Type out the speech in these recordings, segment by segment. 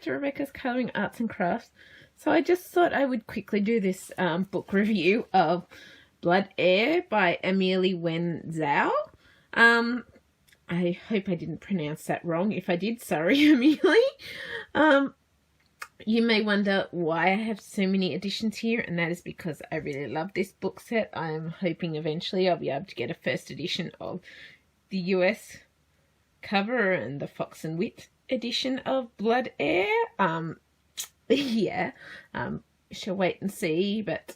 back to Rebecca's Colouring Arts and Crafts. So I just thought I would quickly do this book review of Blood Heir by Ameile Wen Zhao. I hope I didn't pronounce that wrong. If I did, sorry, Amelie. You may wonder why I have so many editions here, and that is because I really love this book set. I am hoping eventually I'll be able to get a first edition of the US cover and the Fox and Wit edition of Blood Heir. Shall wait and see, but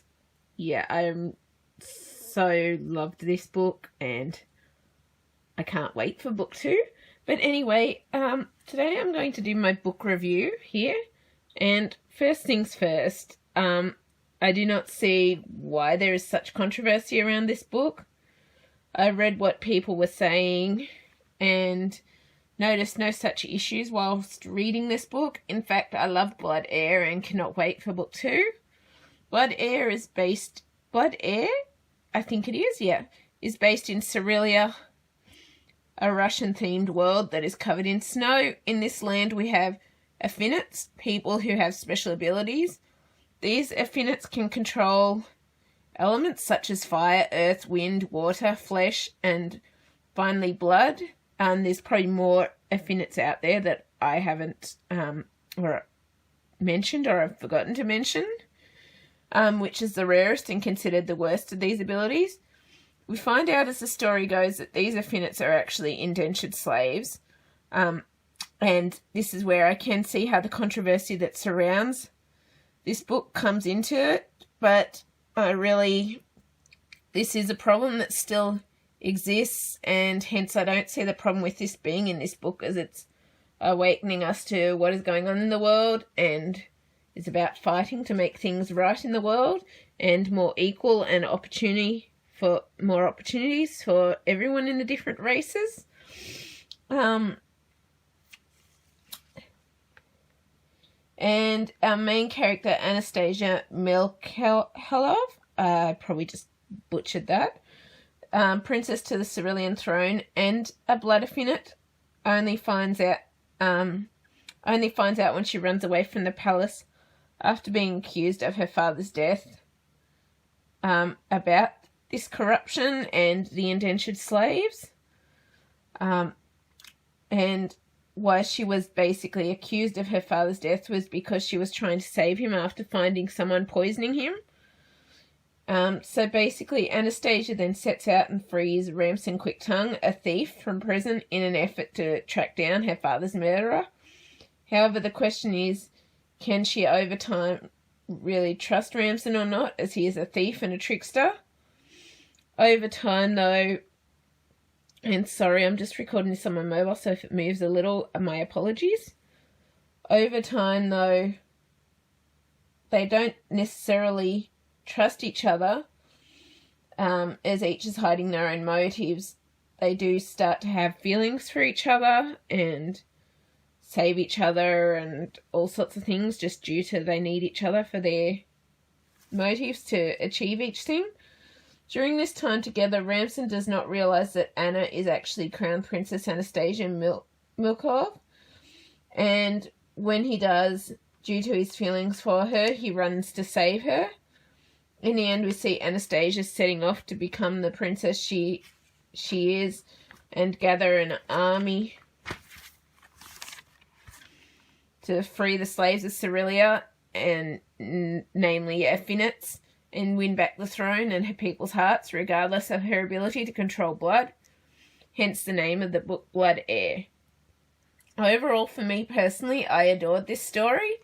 yeah, I'm so loved this book and I can't wait for book 2. But anyway, today I'm going to do my book review here. And first things first, I do not see why there is such controversy around this book. I read what people were saying and noticed no such issues whilst reading this book. In fact, I love Blood Heir and cannot wait for book 2. Blood Heir, I think it is, yeah, is based in Siberia, a Russian-themed world that is covered in snow. In this land we have affinites, people who have special abilities. These affinites can control elements such as fire, earth, wind, water, flesh, and finally blood. There's probably more affinites out there that I haven't mentioned or I've forgotten to mention, which is the rarest and considered the worst of these abilities. We find out as the story goes that these affinites are actually indentured slaves. And this is where I can see how the controversy that surrounds this book comes into it. But this is a problem that still exists, and hence I don't see the problem with this being in this book, as it's awakening us to what is going on in the world and is about fighting to make things right in the world and more equal and more opportunities for everyone in the different races. And our main character, Anastasia Milkelov, I probably just butchered that, princess to the Cerulean throne and a blood affinite, only finds out when she runs away from the palace after being accused of her father's death, about this corruption and the indentured slaves, and why she was basically accused of her father's death was because she was trying to save him after finding someone poisoning him. So basically Anastasia then sets out and frees Ramson Quicktongue, a thief, from prison in an effort to track down her father's murderer. However, the question is, can she over time really trust Ramson or not, as he is a thief and a trickster? Over time though, and sorry, I'm just recording this on my mobile, so if it moves a little, my apologies. Over time, though, they don't necessarily trust each other, as each is hiding their own motives. They do start to have feelings for each other and save each other and all sorts of things, just due to they need each other for their motives to achieve each thing. During this time together, Ramson does not realise that Anna is actually Crown Princess Anastasia Milkelov, and when he does, due to his feelings for her, he runs to save her. In the end, we see Anastasia setting off to become the princess she is and gather an army to free the slaves of Siberia, and namely affinites, and win back the throne and her people's hearts, regardless of her ability to control blood. Hence the name of the book, Blood Heir. Overall, for me personally, I adored this story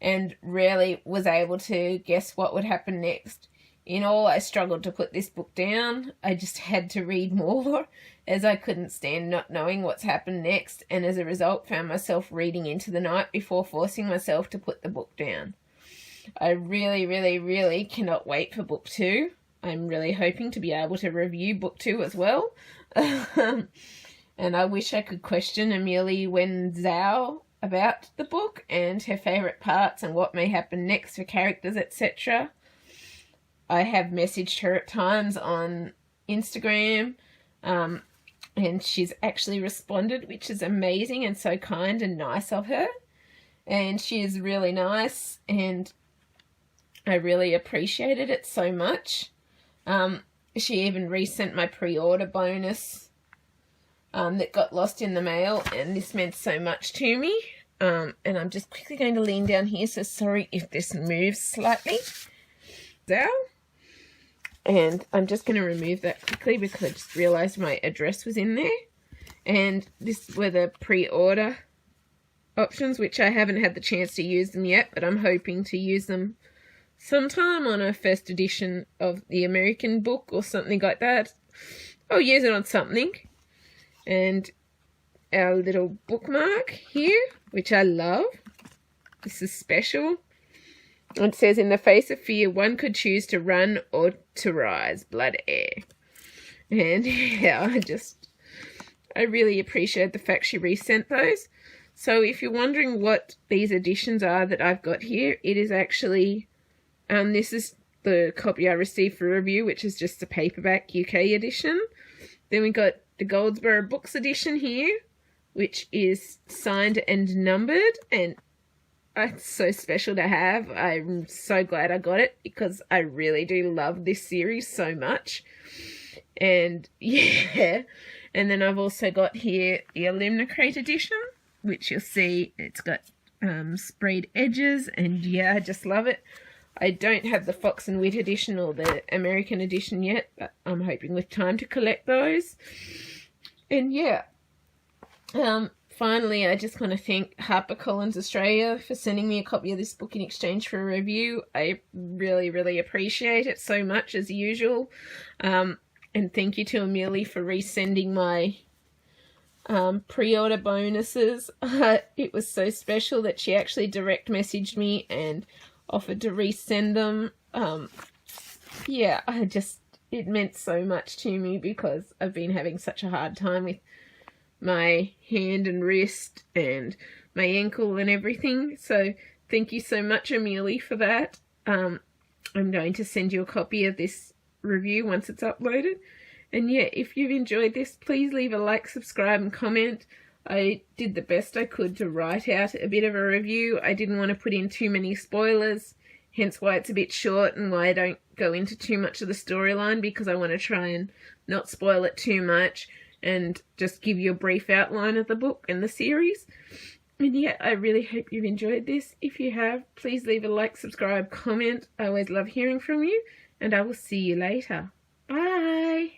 and rarely was able to guess what would happen next. In all, I struggled to put this book down. I just had to read more, as I couldn't stand not knowing what's happened next, and as a result found myself reading into the night before forcing myself to put the book down. I really, really, really cannot wait for book 2. I'm really hoping to be able to review book 2 as well. And I wish I could question Ameile Wen Zhao about the book and her favourite parts and what may happen next for characters, etc. I have messaged her at times on Instagram, and she's actually responded, which is amazing and so kind and nice of her. and she is really nice, and I really appreciated it so much. She even resent my pre-order bonus that got lost in the mail, and this meant so much to me. And I'm just quickly going to lean down here, so sorry if this moves slightly. And I'm just going to remove that quickly because I just realised my address was in there. And this were the pre-order options, which I haven't had the chance to use them yet, but I'm hoping to use them sometime on a first edition of the American book or something like that. I'll use it on something. And our little bookmark here, which I love. This is special. It says, in the face of fear, one could choose to run or to rise. Blood Heir. And yeah, I really appreciate the fact she resent those. So if you're wondering what these editions are that I've got here, it is actually, this is the copy I received for review, which is just the paperback UK edition. Then we got the Goldsboro Books edition here, which is signed and numbered, and it's so special to have. I'm so glad I got it because I really do love this series so much. And yeah, and then I've also got here the Illuminate edition, which you'll see it's got sprayed edges, and yeah, I just love it. I don't have the Fox and Wit edition or the American edition yet, but I'm hoping with time to collect those. And yeah, finally, I just want to thank Harpercollins Australia for sending me a copy of this book in exchange for a review. I really, really appreciate it so much, as usual. And thank you to Amelie for resending my pre-order bonuses. It was so special that she actually direct messaged me and offered to resend them. Yeah, it meant so much to me because I've been having such a hard time with my hand and wrist and my ankle and everything. So thank you so much, Amelie, for that. I'm going to send you a copy of this review once it's uploaded. And yeah, if you've enjoyed this, please leave a like, subscribe and comment. I did the best I could to write out a bit of a review. I didn't want to put in too many spoilers, hence why it's a bit short and why I don't go into too much of the storyline, because I want to try and not spoil it too much and just give you a brief outline of the book and the series. And yeah, I really hope you've enjoyed this. If you have, please leave a like, subscribe, comment. I always love hearing from you, and I will see you later. Bye!